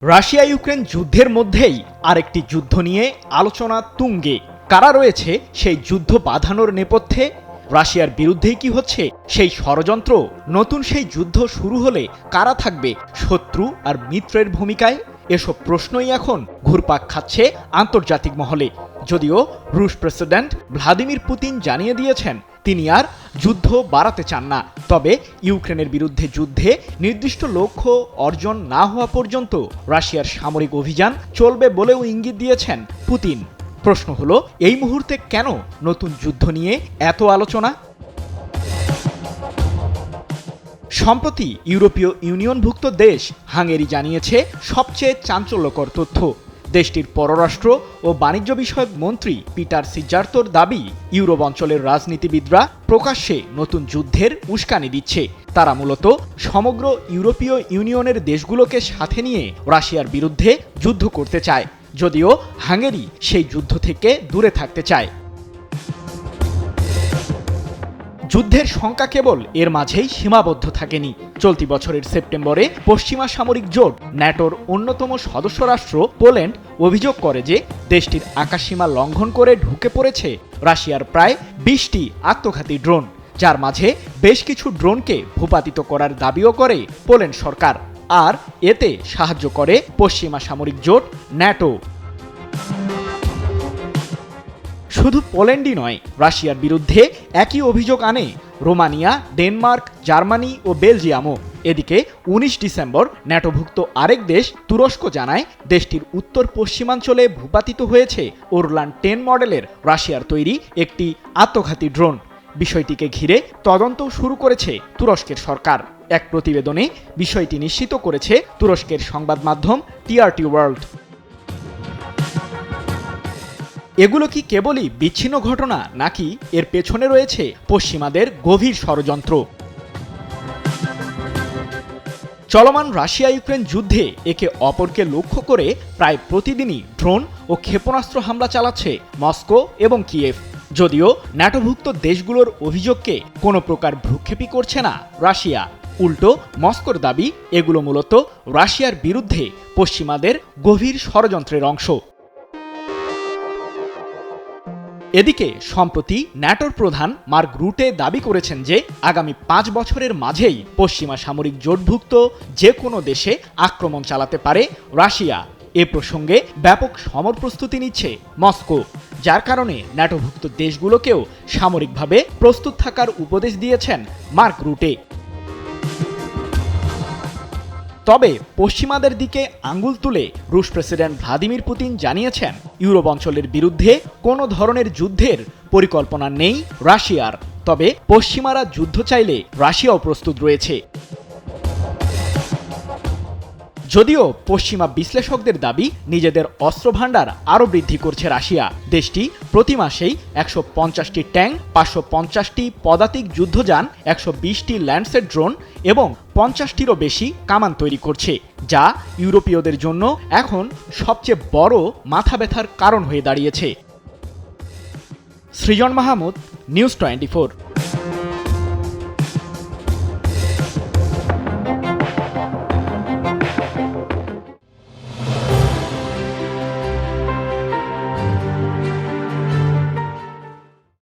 Russia Ukraine যুদ্ধের মধ্যেই আরেকটি যুদ্ধ নিয়ে আলোচনা তুঙ্গে। কারা রয়েছে সেই যুদ্ধ বাঁধানোর নেপথ্যে? রাশিয়ার বিরুদ্ধেই কি হচ্ছে সেই ষড়যন্ত্র? নতুন সেই যুদ্ধ শুরু হলে কারা থাকবে শত্রু আর মিত্রের ভূমিকায়? এসব প্রশ্নই এখন ঘুরপাক খাচ্ছে আন্তর্জাতিক মহলে। যদিও রুশ প্রেসিডেন্ট ভ্লাদিমির পুতিন জানিয়ে দিয়েছেন তিনি আর যুদ্ধ বাড়াতে চান না, তবে ইউক্রেনের বিরুদ্ধে যুদ্ধে নির্দিষ্ট লক্ষ্য অর্জন না হওয়া পর্যন্ত রাশিয়ার সামরিক অভিযান চলবে বলেও ইঙ্গিত দিয়েছেন পুতিন। প্রশ্ন হলো, এই মুহূর্তে কেন নতুন যুদ্ধ নিয়ে এত আলোচনা? সম্প্রতি ইউরোপীয় ইউনিয়নভুক্ত দেশ হাঙ্গেরি জানিয়েছে সবচেয়ে চাঞ্চল্যকর তথ্য। দেশটির পররাষ্ট্র ও বাণিজ্য বিষয়ক মন্ত্রী পিটার সিজার্তোর দাবি, ইউরোপ অঞ্চলের রাজনীতিবিদরা প্রকাশ্যে নতুন যুদ্ধের উস্কানি দিচ্ছে। তারা মূলত সমগ্র ইউরোপীয় ইউনিয়নের দেশগুলোকে সাথে নিয়ে রাশিয়ার বিরুদ্ধে যুদ্ধ করতে চায়, যদিও হাঙ্গেরি সেই যুদ্ধ থেকে দূরে থাকতে চায়। যুদ্ধের শঙ্কা কেবল এর মাঝেই সীমাবদ্ধ থাকেনি। চলতি বছরের সেপ্টেম্বরে পশ্চিমা সামরিক জোট ন্যাটোর অন্যতম সদস্য রাষ্ট্র পোল্যান্ড অভিযোগ করে যে দেশটির আকাশসীমা লঙ্ঘন করে ঢুকে পড়েছে রাশিয়ার প্রায় 20টি আত্মঘাতী ড্রোন, যার মাঝে বেশ কিছু ড্রোনকে ভূপাতিত করার দাবিও করে পোল্যান্ড সরকার। আর এতে সাহায্য করে পশ্চিমা সামরিক জোট ন্যাটো। শুধু পোল্যান্ডই নয়, রাশিয়ার বিরুদ্ধে একই অভিযোগ আনে রোমানিয়া, ডেনমার্ক, জার্মানি ও বেলজিয়ামও। এদিকে 19 ডিসেম্বর ন্যাটোভুক্ত আরেক দেশ তুরস্ক জানায় দেশটির উত্তর পশ্চিমাঞ্চলে ভূপাতিত হয়েছে ওরলান 10 মডেলের রাশিয়ার তৈরি একটি আত্মঘাতী ড্রোন। বিষয়টিকে ঘিরে তদন্ত শুরু করেছে তুরস্কের সরকার। এক প্রতিবেদনে বিষয়টি নিশ্চিত করেছে তুরস্কের সংবাদ মাধ্যম টিআরটি ওয়ার্ল্ড। এগুলো কি কেবলই বিচ্ছিন্ন ঘটনা, নাকি এর পেছনে রয়েছে পশ্চিমাদের গভীর ষড়যন্ত্র? চলমান রাশিয়া ইউক্রেন যুদ্ধে একে অপরকে লক্ষ্য করে প্রায় প্রতিদিনই ড্রোন ও ক্ষেপণাস্ত্র হামলা চালাচ্ছে মস্কো এবং কিয়েভ। যদিও ন্যাটোভুক্ত দেশগুলোর অভিযোগকে কোনো প্রকার ভ্রুক্ষেপই করছে না রাশিয়া। উল্টো মস্কোর দাবি, এগুলো মূলত রাশিয়ার বিরুদ্ধে পশ্চিমাদের গভীর ষড়যন্ত্রের অংশ। এদিকে সম্প্রতি ন্যাটোর প্রধান মার্ক রুটে দাবি করেছেন যে আগামী 5 বছরের মাঝেই পশ্চিমা সামরিক জোটভুক্ত যে কোনো দেশে আক্রমণ চালাতে পারে রাশিয়া। এ প্রসঙ্গে ব্যাপক সমর প্রস্তুতি নিচ্ছে মস্কো, যার কারণে ন্যাটোভুক্ত দেশগুলোকেও সামরিকভাবে প্রস্তুত থাকার উপদেশ দিয়েছেন মার্ক রুটে। তবে পশ্চিমাদের দিকে আঙ্গুল তুলে রুশ প্রেসিডেন্ট ভ্লাদিমির পুতিন জানিয়েছেন ইউরোপ অঞ্চলের বিরুদ্ধে কোনো ধরনের যুদ্ধের পরিকল্পনা নেই রাশিয়ার। তবে পশ্চিমারা যুদ্ধ চাইলে রাশিয়াও প্রস্তুত রয়েছে। যদিও পশ্চিমা বিশ্লেষকদের দাবি, নিজেদের অস্ত্রভাণ্ডার আরও বৃদ্ধি করছে রাশিয়া। দেশটি প্রতি মাসেই 150টি ট্যাঙ্ক, 550টি পদাতিক যুদ্ধযান, 120টি ল্যান্ডসেট ড্রোন এবং 50টিরও বেশি কামান তৈরি করছে, যা ইউরোপীয়দের জন্য এখন সবচেয়ে বড় মাথা ব্যথার কারণ হয়ে দাঁড়িয়েছে। সৃজন মাহমুদ, নিউজ 24।